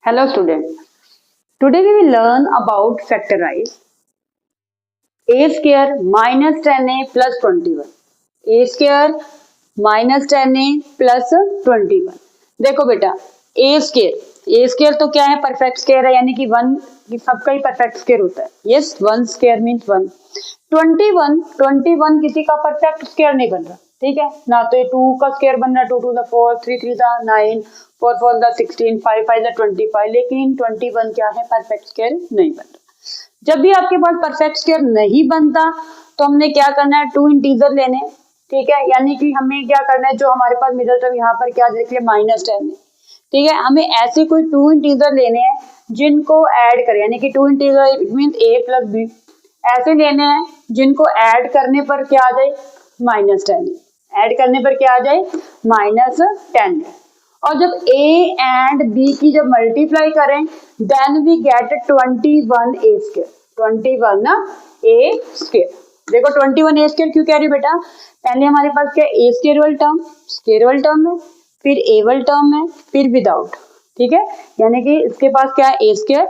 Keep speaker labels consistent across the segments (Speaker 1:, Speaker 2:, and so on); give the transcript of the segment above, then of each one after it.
Speaker 1: Hello student. Today we will learn about factorize a square minus 10a plus 21. a square minus 10a plus 21. देखो बेटा a square तो क्या है? Perfect square है, यानी कि वन सबका ही परफेक्ट स्केयर होता है. Yes, one square means one. 21 किसी का परफेक्ट स्केयर नहीं बन रहा. ठीक है ना, तो ये 2 का स्केयर बन रहा है. 2 2 4, 3 3 9, 4 4 16, 5 5 25. लेकिन 21 क्या है? परफेक्ट स्केयर नहीं बन रहा. जब भी आपके पास परफेक्ट स्केयर नहीं बनता तो हमने क्या करना है? 2 इंटीजर लेने. ठीक है, यानी कि हमें क्या करना है? जो हमारे पास मिडिल टर्म यहाँ पर क्या देख लिया? -10 है. ठीक है, हमें ऐसे कोई 2 इंटीजर लेने हैं जिनको ऐड करें, यानी कि 2 integer it means a plus b. ऐसे लेने हैं जिनको ऐड करने पर क्या आ जाए? -10. ऐड करने पर क्या आ जाए? -10. और जब a एंड b की जब मल्टीप्लाई करें then we get 21 a square. 21 ना a स्क्वायर. देखो 21 a स्क्वायर क्यों कह रही हूँ बेटा? पहले हमारे पास क्या? a स्क्वायर वाला टर्म है, फिर a वाला टर्म है, फिर विदाउट. ठीक है, यानी कि इसके पास क्या है? a square.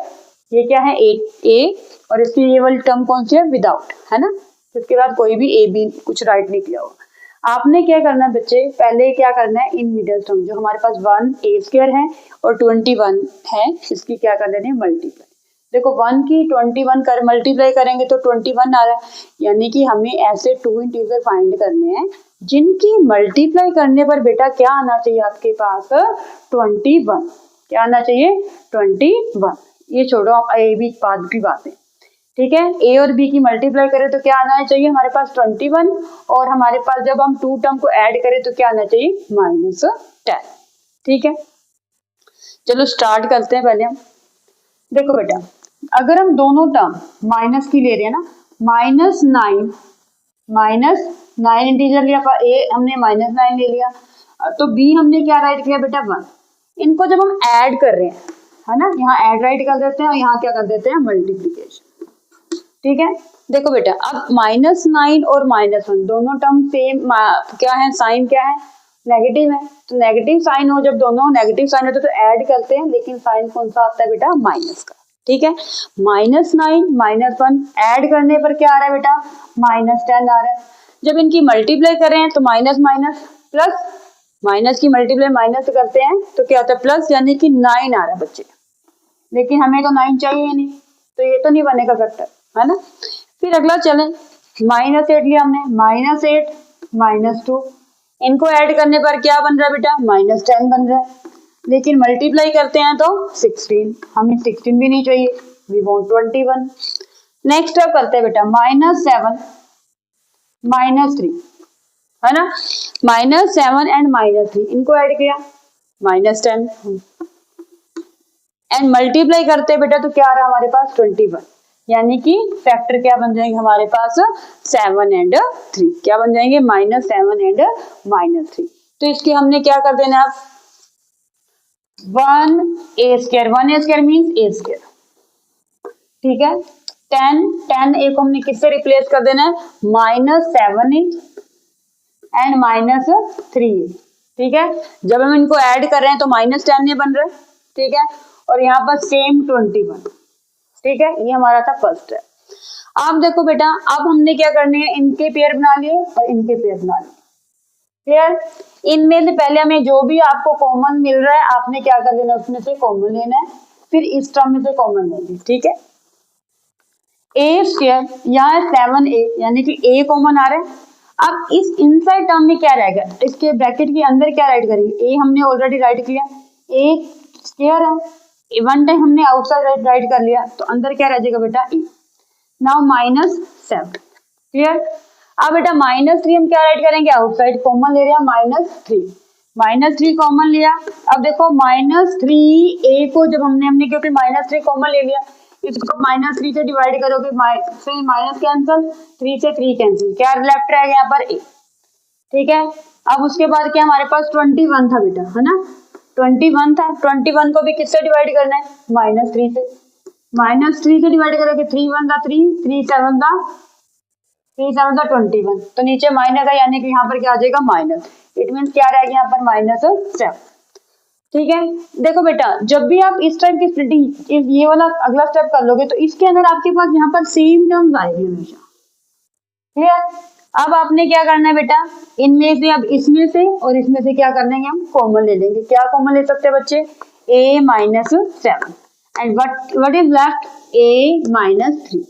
Speaker 1: ये क्या है? a और इसकी ये वाली टर्म कौन सी है? विदाउट, है ना. इसके बाद कोई भी a b कुछ राइट नहीं किया हुआ. आपने क्या करना है बच्चे? पहले क्या करना है? इन मिडिल टर्म जो हमारे पास 1 a स्क्वायर है और 21 है, इसकी क्या कर देनी है? मल्टीप्लाई. देखो 1 की 21 कर मल्टीप्लाई करेंगे तो 21 आ रहा है, यानी कि हमें ऐसे 2 इंटीजर फाइंड करने हैं जिनकी मल्टीप्लाई करने पर बेटा क्या आना चाहिए आपके पास? 21. क्या आना चाहिए? 21. ये छोड़ो, ए बी बाद की बातें. ठीक है, ए और बी की मल्टीप्लाई करें तो क्या आना चाहिए हमारे पास? 21. और हमारे पास जब हम 2 टर्म को ऐड करें तो क्या आना चाहिए? -10. ठीक है, चलो स्टार्ट करते हैं. पहले हम देखो बेटा, अगर हम दोनों टर्म माइनस की ले रहे हैं ना, -9 इंटीजर लिया, ए हमने -9 ले लिया, तो बी हमने क्या राइट किया बेटा? 1. इनको जब हम ऐड कर रहे हैं, है ना, यहाँ ऐड राइट कर देते हैं और यहाँ क्या कर देते हैं? मल्टीप्लीकेशन. ठीक है, देखो बेटा, अब -9 और -1 दोनों टर्म सेम क्या है? साइन क्या है? नेगेटिव है. तो नेगेटिव साइन हो, जब दोनों नेगेटिव साइन होते तो ऐड करते हैं, लेकिन साइन कौन सा आता है बेटा? माइनस का. ठीक है, -9 -1 ऐड करने पर क्या आ रहा है बेटा? -10 आ रहा है. जब इनकी मल्टीप्लाई कर रहे हैं तो माइनस माइनस प्लस, माइनस की मल्टीप्लाई माइनस करते हैं तो क्या होता है? प्लस, यानी कि 9 आ रहा है बच्चे. लेकिन हमें तो 9 चाहिए नहीं, तो ये तो नहीं बनेगा फैक्टर, है ना. फिर अगला चले, -8 लिया हमने, -8 -2. इनको ऐड करने पर क्या बन रहा है बेटा? -10 बन रहा है. लेकिन मल्टीप्लाई करते हैं तो 16. हमें 16 भी नहीं चाहिए, वी वांट 21. नेक्स्ट अब करते हैं बेटा, -7 -3, है ना. -7 एंड -3 इनको ऐड किया, -10. एंड मल्टीप्लाई करते हैं बेटा तो क्या आ रहा है हमारे पास? 21. यानी कि फैक्टर क्या बन जाएंगे हमारे पास? 7 एंड 3. क्या बन जाएंगे? -7 एंड -3. तो इसके हमने क्या कर देना? अब 1 a square means a square. ठीक है, 10 a को हमने किससे रिप्लेस कर देना है? -7a and -3a. ठीक है, जब हम इनको ऐड कर रहे हैं तो -10 बन रहा है. ठीक है, और यहाँ पर सेम 21. ठीक है, ये हमारा था फर्स्ट है. अब देखो बेटा, अब हमने क्या करने हैं? इनके पेयर बना लिए और इनके पेयर बना लिए. क्लियर? इनमें से पहले हमें जो भी आपको कॉमन मिल रहा है आपने क्या कर लेना? उसमें से कॉमन लेना है, फिर इस टर्म में से कॉमन लेना है. ठीक है, a स्क्वायर यहाँ 7a, यानी कि a कॉमन आ रहा है. अब इस इनसाइड टर्म में क्या रहेगा? इसके ब्रैकेट के अंदर क्या राइट करेंगे? a हमने ऑलरेडी राइट किया, a स्क्वायर है, वन टाइम हमने आउटसाइड राइट कर लिया, तो अंदर क्या रह जाएगा बेटा? ए. नाउ -7. क्लियर? अब बेटा -3 हम क्या राइट करेंगे? आउटसाइड कॉमन ले रहे हैं, -3 कॉमन लिया. अब देखो -3a को जब हमने क्योंकि -3 कॉमन ले लिया, इसको -3 से डिवाइड करोगे, से माइनस कैंसिल, 3 से 3 कैंसिल, क्या लेफ्ट रहेगा यहाँ पर? a. ठीक है, अब उसके बाद क्या हमारे पास? 21 था बेटा, है ना. 21 था, 21 को भी किससे डिवाइड करना है? -3 से. -3 से डिवाइड करोगे, 3 1 3, 3 7 21. तो नीचे माइनस है, यानी कि यहाँ पर क्या आ जाएगा? माइनस. इट मीन्स क्या रहेगा यहाँ पर? -7. ठीक है। देखो बेटा, जब भी आप इस टाइप की स्प्लिटिंग ये वाला अगला स्टेप कर लोगे तो इसके अंदर आपके पास यहाँ पर सेम टर्म्स आएंगे हमेशा। क्लियर। अब आपने क्या करना है बेटा, इनमें से अब इसमें से और इसमें से क्या कर लेंगे, हम कॉमन ले लेंगे। क्या कॉमन ले सकते हैं बच्चे, a minus 7 and what is left, a minus 3।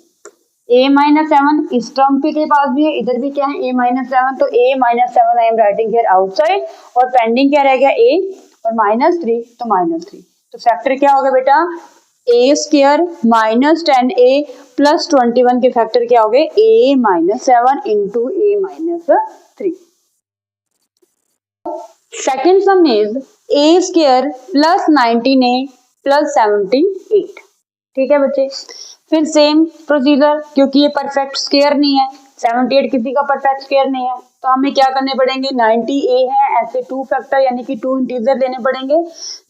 Speaker 1: a minus 7 इस टर्म के पास भी है, इधर भी क्या है a माइनस 7, तो a minus 7 I am writing here outside और पेंडिंग क्या रह गया a और माइनस 3, तो माइनस 3। तो फैक्टर क्या होगा बेटा, a square minus 10a plus 21 के फैक्टर क्या हो गए, a minus 7 into a minus 3। Second sum is a square plus 19a plus 78। ठीक है बच्चे, फिर सेम प्रोसीजर, क्योंकि ये परफेक्ट स्क्वायर नहीं है, 78 किसी का परफेक्ट स्क्वायर नहीं है, तो हमें क्या करने पड़ेंगे, 90a है ऐसे 2 फैक्टर यानी कि 2 इंटीजर लेने पड़ेंगे,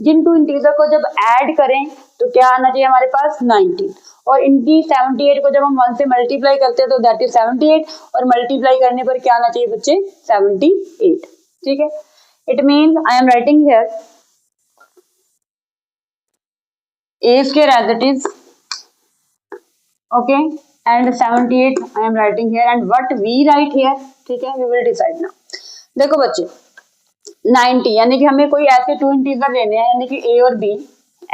Speaker 1: जिन 2 इंटीजर को जब ऐड करें तो क्या आना चाहिए हमारे पास 19, और इनकी 78 को जब हम 1 से मल्टीप्लाई करते हैं तो दैट इज 78, और मल्टीप्लाई करने पर क्या आना चाहिए बच्चे, 78। ठीक है, it means I am writing here a square as it is, okay, and 78 I am writing here, and what we write here, ठीक है, we will decide now। देखो बच्चे 90 यानी कि हमें कोई ऐसे 2 इंटीजर लेने हैं यानी कि a और b,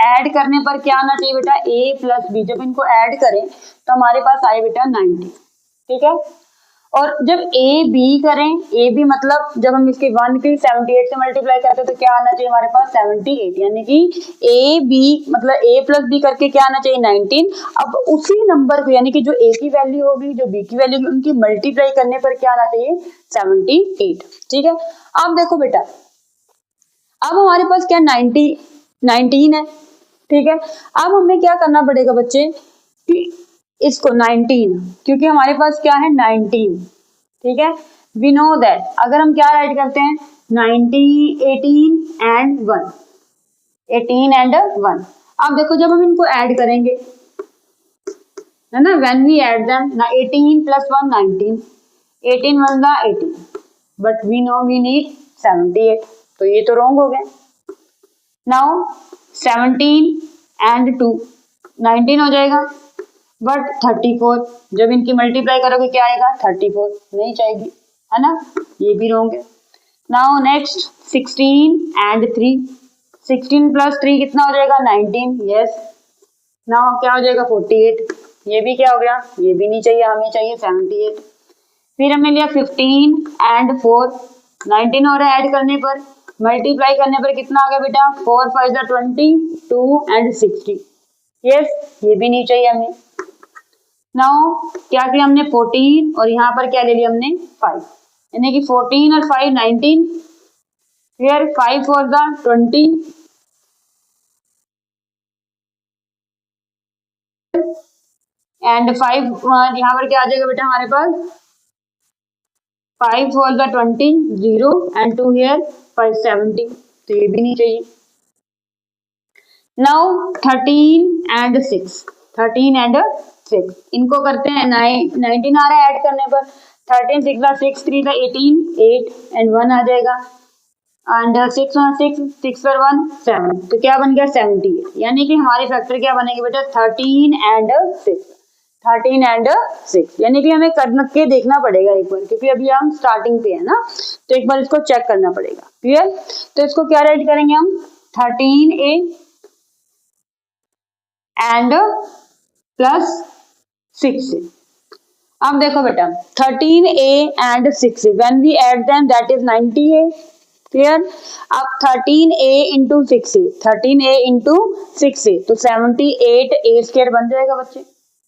Speaker 1: ऐड करने पर क्या आना चाहिए बेटा, a प्लस b, जब इनको ऐड करें तो हमारे पास आए बेटा 90। ठीक है, और जब a b करें, a b मतलब जब हम इसके 1 की 78 से मल्टीप्लाई करते हैं तो क्या आना चाहिए हमारे पास 78, यानी कि a b मतलब a प्लस b करके क्या आना चाहिए 19। अब उसी नंबर को यानी कि जो a की वैल्यू होगी जो b की वैल्यू होगी उनकी मल्टीप्लाई करने पर क्या आना चाहिए 78। ठीक है, अब देखो बेटा, अब हमारे पास क्या 19 है। ठीक है, अब हमें क्या करना पड़ेगा बच्चे कि इसको 19, क्योंकि हमारे पास क्या है 19। ठीक है, वी नो दैट अगर हम क्या राइट करते हैं 90 18 एंड 1, 18 एंड 1। अब देखो जब हम इनको ऐड करेंगे है ना, व्हेन वी ऐड देम ना 18 प्लस 1 19, 18 1 दा 18, but we know we need 78, तो ये तो रॉन्ग हो गया। नाउ 17 एंड 2 19 हो जाएगा, बट 34 जब इनकी मल्टीप्लाई करोगे क्या आएगा 34, नहीं चाहिए है ना, ये भी रॉन्ग है। नाउ नेक्स्ट 16 एंड 3, 16 प्लस 3 कितना हो जाएगा 19, यस। नाउ क्या हो जाएगा 48, ये भी क्या हो गया, ये भी नहीं चाहिए, हमें चाहिए 78। फिर हमने लिया 15 एंड 4, 19 हो रहा है ऐड करने पर, मल्टीप्लाई करने पर कितना आ गया बेटा 4 5 20, 2 एंड 60, यस, ये भी नहीं चाहिए हमें। नाउ क्या किया हमने 14 और यहाँ पर क्या ले लिया हमने 5, यानी कि 14 और 5 19, फिर 5 4 20 एंड 5 यहाँ पर क्या आ जाएगा बेटा हमारे पास 5 4 20 0 एंड 2 हियर 5 70, तो ये भी नहीं चाहिए। नाउ 13 एंड 6, 13 एंड 6 इनको करते हैं 19 आ रहा है ऐड करने पर, 13 6 6 3 18 8 एंड 1 आ जाएगा, एंड 6 6 6 पर 1 7, तो क्या बन गया 78, यानी कि हमारे फैक्टर क्या बनेंगे बेटा 13 एंड 6, 13 एंड 6, यानी कि हमें करके देखना पड़ेगा एक बार, क्योंकि अभी हम स्टार्टिंग पे है ना, तो एक बार इसको चेक करना पड़ेगा। क्लियर, तो इसको क्या राइट करेंगे हम 13a एंड प्लस 6a। अब देखो बेटा 13a and 6a when we add them that is 90a। Clear, अब 13a into 6a, 13a into 6a तो 78a स्क्वायर बन जाएगा बच्चे।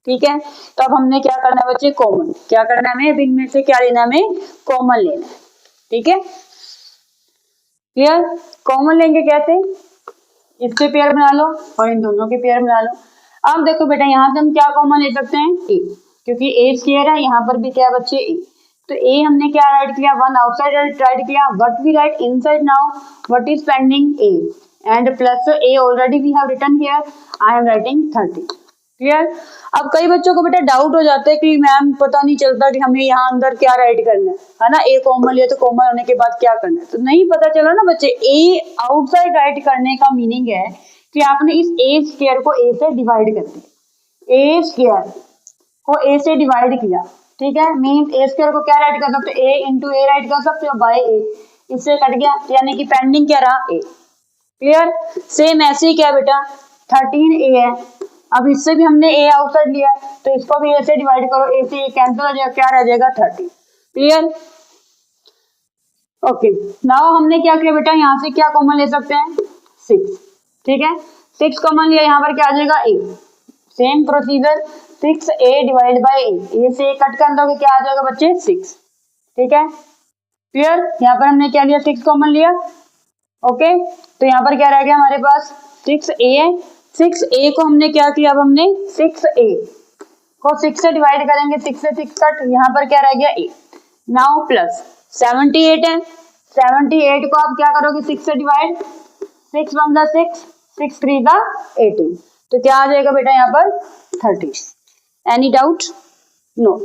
Speaker 1: ठीक है, तो अब हमने क्या करना है बच्चे, कॉमन क्या करना है हमें, अब इनमें से क्या लेना है हमें, कॉमन लेना है। ठीक है, क्लियर, कॉमन लेंगे कैसे, इसके पेयर बना लो और इन दोनों के पेयर बना लो। अब देखो बेटा यहाँ से हम क्या कॉमन ले सकते हैं a, क्योंकि a स्क्वायर है, यहाँ पर भी क्या है बच्चे a, तो a हमने क्या राइट किया 1 आउटसाइड राइट किया, but we write inside. Now what is pending a and plus a already we have written here, I am writing 30। Clear. अब कई बच्चों को बेटा डाउट हो जाता है कि मैम पता नहीं चलता कि हमें यहाँ अंदर क्या राइट करना है ना, ए कॉमन लिया तो कॉमन होने के बाद क्या करना है, तो नहीं पता चला ना बच्चे। ए आउटसाइड राइट करने का मीनिंग है कि आपने इस ए स्क्वायर को ए से डिवाइड कर दिया, ए स्क्वायर को ए से डिवाइड किया, ठीक है। मीन ए स्क्वायर को क्या राइट कर सकते हो, ए इंटू ए राइट कर सकते हो बाय ए, इससे कट गया, यानी कि पेंडिंग क्या रहा, ए। क्लियर। सेम ऐसे ही क्या बेटा 13a है, अब इससे भी हमने a आउटसाइड लिया है तो इसको भी a से डिवाइड करो, a से ये कैंसिल हो जाएगा, क्या रह जाएगा 30। क्लियर। ओके, नाउ हमने क्या किया बेटा, यहाँ से क्या कॉमन ले सकते हैं 6, ठीक है। 6 कॉमन लिया, यहाँ पर क्या आ जाएगा a, same procedure 6a divide by a से कट कर दोगे क्या आ जाएगा बच्चे 6, ठीक है। क्लियर। यहाँ पर हमने क्या लिया 6 कॉमन लिया, ओके। तो यहाँ पर क्या रह गया हमारे पास 6a है, 6a को हमने क्या किया, अब हमने 6a को 6 से डिवाइड करेंगे, 6 से 6 कट, यहाँ पर क्या रह गया a। नाउ प्लस 78 है, 78 को आप क्या करोगे 6 से डिवाइड, 6 1 दा 6, 6 3 दा 18, तो क्या आ जाएगा बेटा यहाँ पर 30। Any doubt, no.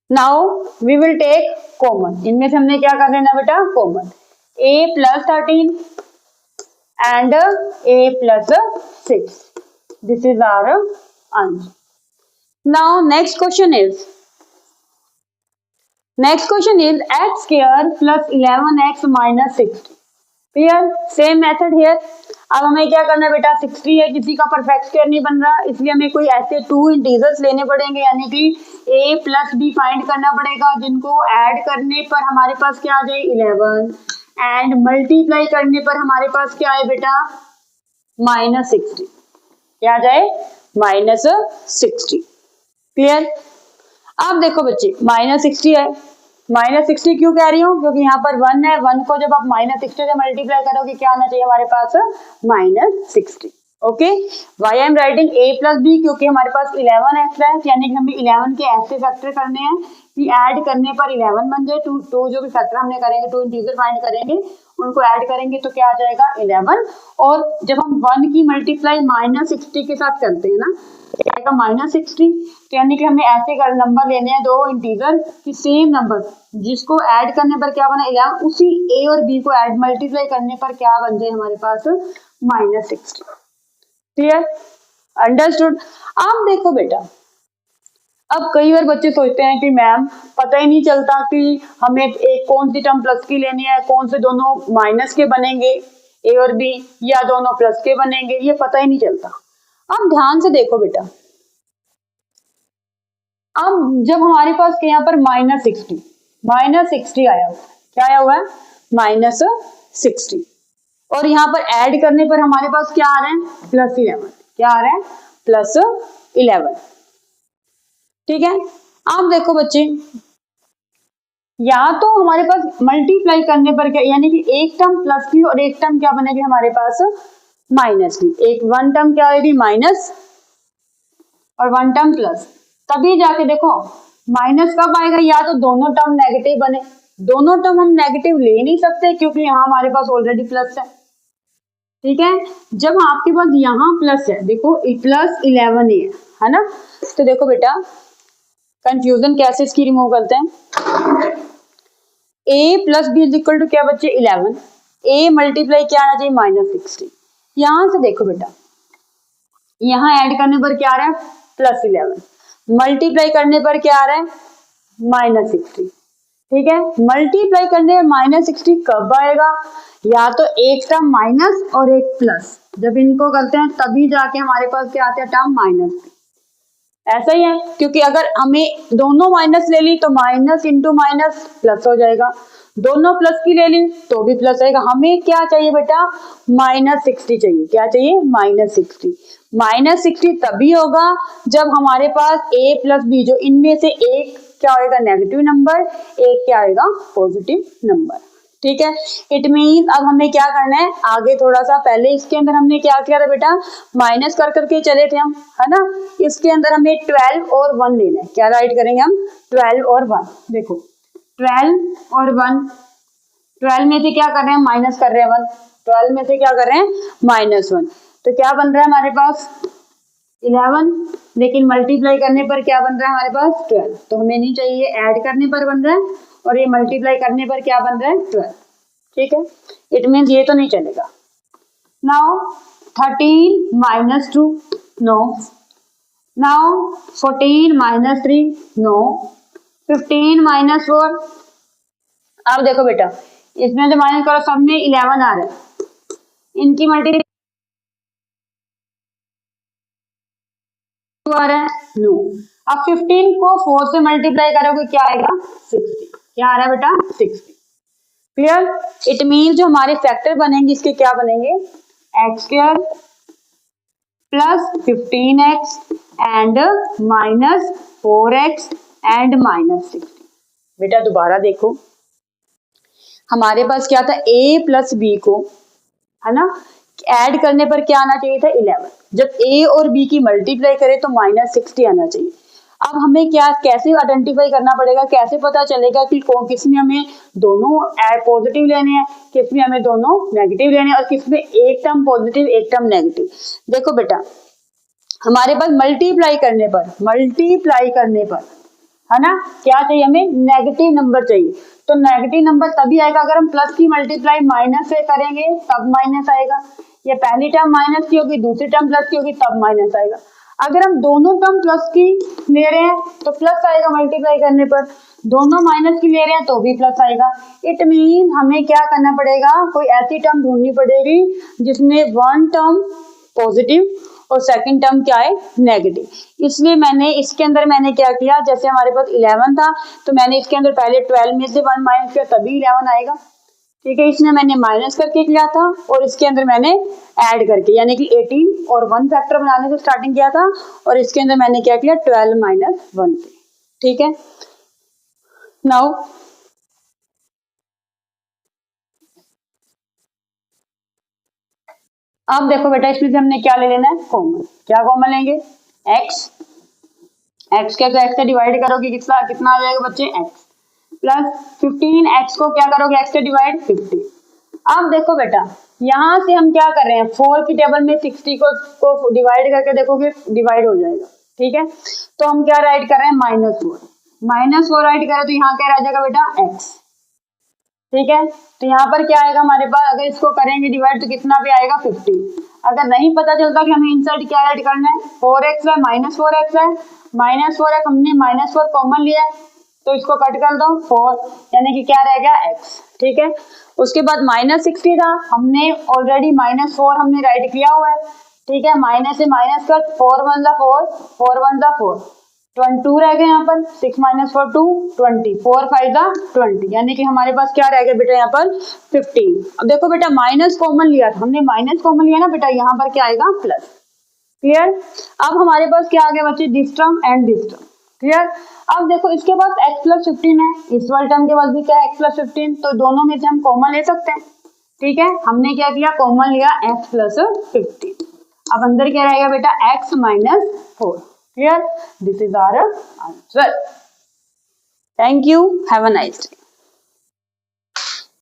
Speaker 1: Now we will take common, इनमें से हमने क्या कर लेना बेटा common, a plus 13 and a plus 6. This is our answer. Now next question is x square plus 11x minus 60. Clear? Same method here. अब हमें क्या करना है बेटा 60 है, किसी का परफेक्ट स्क्वायर नहीं बन रहा, इसलिए हमें कोई ऐसे 2 इंटीजर्स लेने पड़ेंगे, यानी कि a प्लस b फाइंड करना पड़ेगा, जिनको ऐड करने पर हमारे पास क्या आ जाए 11 एंड मल्टीप्लाई करने पर हमारे पास क्या है बेटा -60, क्या आ जाए -60। क्लियर। अब देखो बच्चे -60 है, -60 क्यों कह रही हूँ, क्योंकि यहाँ पर 1 है, 1 को जब आप -60 से मल्टीप्लाई करोगे क्या आना चाहिए हमारे पास -60। Okay, why I am writing a plus b, क्योंकि हमारे पास 11x है, यानी कि हमें 11 के ऐसे फैक्टर करने हैं कि ऐड करने पर 11 बन जाए, टू जो भी फैक्टर हमने करेंगे, 2 इंटीजर फाइंड करेंगे, उनको ऐड करेंगे तो क्या आ जाएगा 11, और जब हम 1 की मल्टीप्लाई -60 के साथ करते हैं ना क्या आएगा -60, यानी कि हमें ऐसे नंबर लेने हैं 2 इंटीजर की सेम नंबर, जिसको ऐड करने पर क्या बना 11, उसी a और b को ऐड मल्टीप्लाई करने पर क्या बन जाए हमारे पास -60। Clear, understood. अब देखो बेटा, अब कई बार बच्चे सोचते हैं कि मैम पता ही नहीं चलता कि हमें एक कौन सी टर्म प्लस की लेनी है, कौन से दोनों माइनस के बनेंगे ए और बी, या दोनों प्लस के बनेंगे, ये पता ही नहीं चलता। अब ध्यान से देखो बेटा, अब जब हमारे पास यहाँ पर -60 आया हुआ, क्या आया हुआ है -60, और यहाँ पर ऐड करने पर हमारे पास क्या आ रहा है +11, क्या आ रहा है +11, ठीक है। अब देखो बच्चे, या तो हमारे पास मल्टीप्लाई करने पर क्या, यानी कि एक टर्म प्लस की और एक टर्म क्या बनेगी हमारे पास माइनस की, एक 1 टर्म क्या आएगी माइनस और 1 टर्म प्लस, तभी जाके देखो माइनस कब आएगा, या तो दोनों टर्म नेगेटिव बने, दोनों टर्म हम नेगेटिव ले नहीं सकते क्योंकि यहाँ हमारे पास ऑलरेडी प्लस है, ठीक है। जब आपके पास यहाँ प्लस है, देखो +11 है ना, तो देखो बेटा कंफ्यूजन कैसे इसकी रिमूव करते हैं, a plus b is equal to क्या बच्चे 11, a मल्टीप्लाई क्या आना चाहिए -60, यहां से देखो बेटा यहाँ ऐड करने पर क्या आ रहा है +11, मल्टीप्लाई करने पर क्या आ रहा है -60, ठीक है। मल्टीप्लाई करने में -60 कब आएगा, या तो एक टर्म माइनस और एक प्लस, जब इनको करते हैं तभी जाके हमारे पास क्या आते हैं टर्म माइनस, ऐसा ही है, क्योंकि अगर हमें दोनों माइनस ले ली तो माइनस इंटू माइनस प्लस हो जाएगा, दोनों प्लस की ले ली तो भी प्लस आएगा, हमें क्या चाहिए बेटा -60 चाहिए, क्या चाहिए -60, -60 तभी होगा जब हमारे पास a प्लस बी, जो इनमें से एक क्या होगा नेगेटिव नंबर, एक क्या आएगा पॉजिटिव नंबर, ठीक है। इट मीन अब हमें क्या करना है आगे थोड़ा सा, पहले इसके अंदर हमने क्या किया था बेटा माइनस कर करके चले थे हम, है ना, इसके अंदर हमें 12 और 1 लेना है, क्या राइट करेंगे हम 12 और 1, देखो 12 और 1, 12 में से क्या कर रहे हैं माइनस कर रहे हैं 1, 12 में से क्या कर रहे हैं -1, तो क्या बन रहा है हमारे पास 11, लेकिन मल्टीप्लाई करने पर क्या बन रहा है हमारे पास 12, तो हमें नहीं चाहिए, ऐड करने पर बन रहा है और ये मल्टीप्लाई करने पर क्या बन रहा है 12, ठीक है। इट मीन्स ये तो नहीं चलेगा। Now 13 minus 2, no. Now 14 minus 3, no. 15 minus 4, अब देखो बेटा इसमें जो माइनस करो सब में 11 आ रहा है, इनकी मल्टीप्लाई आ रहा है, नो। अब 15 को 4 से मल्टीप्लाई करोगे क्या आएगा 60, क्या आ रहा है बेटा 60, क्लियर। इट मीन जो हमारे फैक्टर बनेंगे इसके क्या बनेंगे, x square plus 15x and minus 4x and minus 60। बेटा दोबारा देखो, हमारे पास क्या था a प्लस बी को, है ना, ऐड करने पर क्या आना चाहिए था 11, जब a और b की मल्टीप्लाई करें तो माइनस 60 आना चाहिए। अब हमें क्या कैसे आइडेंटिफाई करना पड़ेगा, कैसे पता चलेगा कि किसमें हमें दोनों पॉजिटिव लेने हैं, किसमें हमें दोनों नेगेटिव लेने हैं और किसमें एक टर्म पॉजिटिव एक टर्म नेगेटिव। देखो बेटा हमारे पास मल्टीप्लाई करने पर है ना क्या चाहिए, हमें नेगेटिव नंबर चाहिए। तो नेगेटिव नंबर तभी आएगा अगर हम प्लस की मल्टीप्लाई माइनस से करेंगे तब माइनस आएगा, या पहली टर्म माइनस की होगी दूसरी टर्म प्लस की होगी तब माइनस आएगा। अगर हम दोनों टर्म प्लस की ले रहे हैं तो प्लस आएगा मल्टीप्लाई करने पर, दोनों माइनस की ले रहे हैं तो भी प्लस आएगा। इट मीन हमें क्या करना पड़ेगा, कोई ऐसी टर्म ढूंढनी पड़ेगी जिसमें वन टर्म पॉजिटिव और सेकंड टर्म क्या है नेगेटिव। इसलिए मैंने इसके अंदर मैंने क्या किया, जैसे हमारे पास 11 था तो मैंने इसके अंदर पहले 12 में से 1 माइनस किया तभी 11 आएगा, ठीक है। इसमें मैंने माइनस करके किया था और इसके अंदर मैंने ऐड करके, यानी कि 18 और 1 फैक्टर बनाने से स्टार्टिंग किया था और इसके अंदर मैंने क्या किया 12 माइनस 1 से, ठीक है। नाउ अब देखो बेटा इसमें से हमने क्या ले लेना है कॉमन, क्या कॉमन लेंगे x, x क्या तो x से डिवाइड करोगे कितना कितना आ जाएगा बच्चे x प्लस 15, x को क्या करोगे x से डिवाइड 50। अब देखो बेटा यहाँ से हम क्या कर रहे हैं 4 की टेबल में 60 को डिवाइड करके देखोगे डिवाइड हो जाएगा, ठीक है। तो हम क्या राइट कर रहे हैं -4 राइट करें तो यहाँ क्या रह जाएगा बेटा x, ठीक है। तो यहाँ पर क्या आएगा हमारे पास, अगर इसको करेंगे डिवाइड तो कितना भी आएगा 50। अगर नहीं पता चलता कि हमें इनसाइड क्या ऐड करना है, 4x है -4x है, -4 हमने -4 कॉमन लिया है तो इसको कट कर दो 4, यानी कि क्या रह गया x, ठीक है। उसके बाद -60 था, हमने ऑलरेडी -4 हमने राइट किया हुआ है, ठीक है। माइनस से माइनस कर 4 1 4, 4 1 4, 22 रह गए यहाँ पर, 6 - 4 2, 20, 4 5 20, यानी कि हमारे पास क्या रह गया बेटा यहाँ पर 15। अब देखो बेटा माइनस कॉमन लिया था हमने, माइनस कॉमन लिया ना बेटा, यहाँ पर क्या आएगा प्लस, क्लियर। अब हमारे पास क्या आ गया बच्चे this term and this term, clear. अब देखो इसके पास x प्लस 15 है, इस वाले टर्म के पास भी क्या है x प्लस 15, तो दोनों में से हम कॉमन ले सकते हैं, ठीक है। हमने क्या किया कॉमन लिया x प्लस 15, अब अंदर क्या रहेगा बेटा x -4, clear, this is our answer. Thank you, have a nice day.